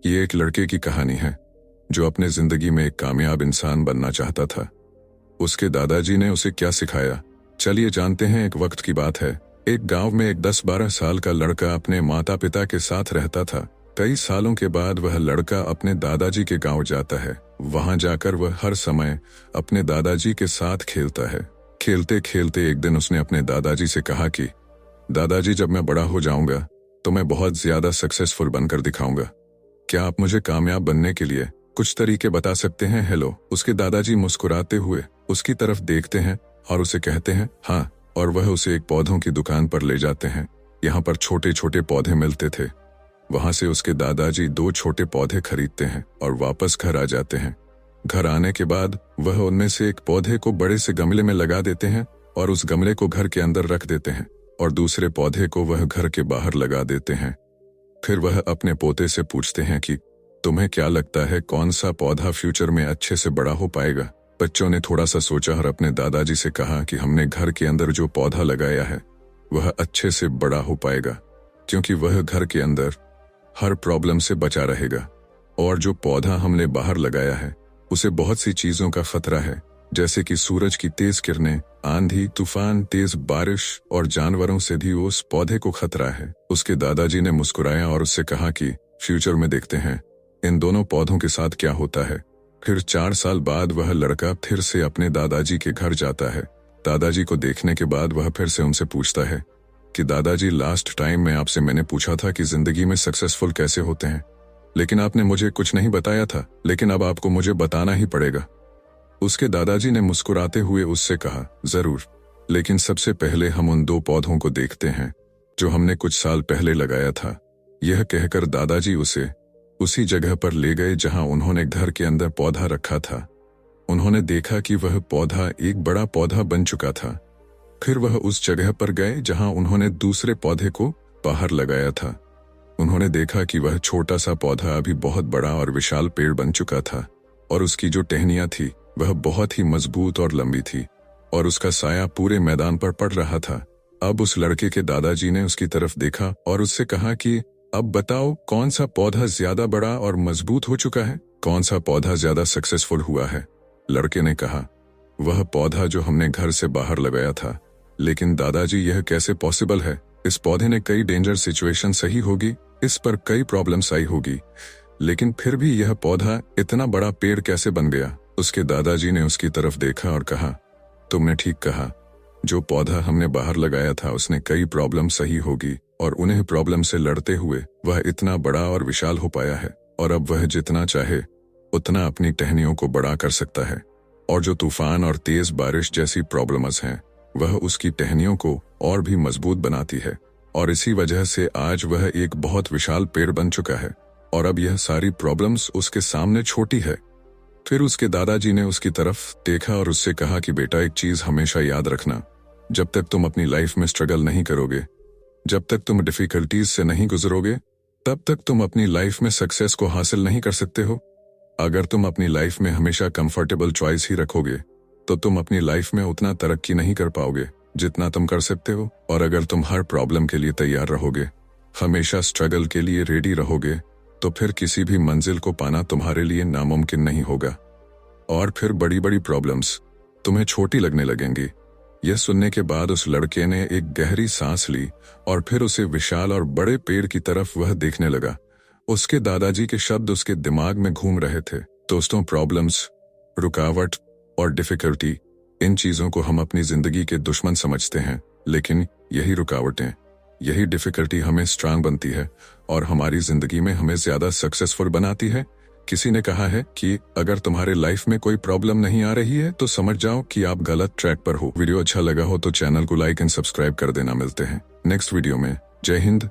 ये एक लड़के की कहानी है जो अपने जिंदगी में एक कामयाब इंसान बनना चाहता था। उसके दादाजी ने उसे क्या सिखाया, चलिए जानते हैं। एक वक्त की बात है, एक गांव में एक 10-12 साल का लड़का अपने माता पिता के साथ रहता था। कई सालों के बाद वह लड़का अपने दादाजी के गांव जाता है। वहां जाकर वह हर समय अपने दादाजी के साथ खेलता है। खेलते खेलते एक दिन उसने अपने दादाजी से कहा कि दादाजी, जब मैं बड़ा हो जाऊंगा तो मैं बहुत ज्यादा सक्सेसफुल बनकर दिखाऊंगा। क्या आप मुझे कामयाब बनने के लिए कुछ तरीके बता सकते हैं? हेलो। उसके दादाजी मुस्कुराते हुए उसकी तरफ देखते हैं और उसे कहते हैं हाँ, और वह उसे एक पौधों की दुकान पर ले जाते हैं। यहाँ पर छोटे छोटे पौधे मिलते थे। वहां से उसके दादाजी 2 छोटे पौधे खरीदते हैं और वापस घर आ जाते हैं। घर आने के बाद वह उनमें से एक पौधे को बड़े से गमले में लगा देते हैं और उस गमले को घर के अंदर रख देते हैं और दूसरे पौधे को वह घर के बाहर लगा देते हैं। फिर वह अपने पोते से पूछते हैं कि तुम्हें क्या लगता है कौन सा पौधा फ्यूचर में अच्छे से बड़ा हो पाएगा? बच्चों ने थोड़ा सा सोचा और अपने दादाजी से कहा कि हमने घर के अंदर जो पौधा लगाया है वह अच्छे से बड़ा हो पाएगा, क्योंकि वह घर के अंदर हर प्रॉब्लम से बचा रहेगा। और जो पौधा हमने बाहर लगाया है उसे बहुत सी चीजों का खतरा है, जैसे कि सूरज की तेज किरणें, आंधी, तूफान, तेज बारिश और जानवरों से भी उस पौधे को खतरा है। उसके दादाजी ने मुस्कुराया और उससे कहा कि फ्यूचर में देखते हैं इन दोनों पौधों के साथ क्या होता है। फिर 4 साल बाद वह लड़का फिर से अपने दादाजी के घर जाता है। दादाजी को देखने के बाद वह फिर से उनसे पूछता है कि दादाजी, लास्ट टाइम मैंने पूछा था कि जिंदगी में सक्सेसफुल कैसे होते हैं, लेकिन आपने मुझे कुछ नहीं बताया था, लेकिन अब आपको मुझे बताना ही पड़ेगा। उसके दादाजी ने मुस्कुराते हुए उससे कहा, जरूर, लेकिन सबसे पहले हम उन 2 पौधों को देखते हैं जो हमने कुछ साल पहले लगाया था। यह कहकर दादाजी उसे उसी जगह पर ले गए जहां उन्होंने घर के अंदर पौधा रखा था। उन्होंने देखा कि वह पौधा एक बड़ा पौधा बन चुका था। फिर वह उस जगह पर गए जहां उन्होंने दूसरे पौधे को बाहर लगाया था। उन्होंने देखा कि वह छोटा सा पौधा अभी बहुत बड़ा और विशाल पेड़ बन चुका था, और उसकी जो टहनियां थी वह बहुत ही मजबूत और लंबी थी, और उसका साया पूरे मैदान पर पड़ रहा था। अब उस लड़के के दादाजी ने उसकी तरफ देखा और उससे कहा कि अब बताओ, कौन सा पौधा ज्यादा बड़ा और मजबूत हो चुका है? कौन सा पौधा ज्यादा सक्सेसफुल हुआ है? लड़के ने कहा, वह पौधा जो हमने घर से बाहर लगाया था। लेकिन दादाजी, यह कैसे पॉसिबल है? इस पौधे ने कई डेंजर सिचुएशन सही होगी, इस पर कई प्रॉब्लम्स आई होगी, लेकिन फिर भी यह पौधा इतना बड़ा पेड़ कैसे बन गया? उसके दादाजी ने उसकी तरफ देखा और कहा, तुमने ठीक कहा, जो पौधा हमने बाहर लगाया था उसने कई प्रॉब्लम सही होगी, और उन्हें प्रॉब्लम से लड़ते हुए वह इतना बड़ा और विशाल हो पाया है, और अब वह जितना चाहे उतना अपनी टहनियों को बड़ा कर सकता है। और जो तूफान और तेज बारिश जैसी प्रॉब्लम्स हैं वह उसकी टहनियों को और भी मजबूत बनाती है, और इसी वजह से आज वह एक बहुत विशाल पेड़ बन चुका है, और अब यह सारी प्रॉब्लम्स उसके सामने छोटी है। फिर उसके दादाजी ने उसकी तरफ देखा और उससे कहा कि बेटा, एक चीज हमेशा याद रखना, जब तक तुम अपनी लाइफ में स्ट्रगल नहीं करोगे, जब तक तुम डिफिकल्टीज से नहीं गुजरोगे, तब तक तुम अपनी लाइफ में सक्सेस को हासिल नहीं कर सकते हो। अगर तुम अपनी लाइफ में हमेशा कंफर्टेबल चॉइस ही रखोगे तो तुम अपनी लाइफ में उतना तरक्की नहीं कर पाओगे जितना तुम कर सकते हो। और अगर तुम हर प्रॉब्लम के लिए तैयार रहोगे, हमेशा स्ट्रगल के लिए रेडी रहोगे, तो फिर किसी भी मंजिल को पाना तुम्हारे लिए नामुमकिन नहीं होगा, और फिर बड़ी बड़ी प्रॉब्लम्स तुम्हें छोटी लगने लगेंगी। यह सुनने के बाद उस लड़के ने एक गहरी सांस ली और फिर उसे विशाल और बड़े पेड़ की तरफ वह देखने लगा। उसके दादाजी के शब्द उसके दिमाग में घूम रहे थे। दोस्तों, प्रॉब्लम्स, रुकावट और डिफिकल्टी, इन चीजों को हम अपनी जिंदगी के दुश्मन समझते हैं, लेकिन यही रुकावटें, यही डिफिकल्टी हमें स्ट्रांग बनती है और हमारी जिंदगी में हमें ज्यादा सक्सेसफुल बनाती है। किसी ने कहा है कि अगर तुम्हारे लाइफ में कोई प्रॉब्लम नहीं आ रही है तो समझ जाओ कि आप गलत ट्रैक पर हो। वीडियो अच्छा लगा हो तो चैनल को लाइक एंड सब्सक्राइब कर देना। मिलते हैं नेक्स्ट वीडियो में। जय हिंद।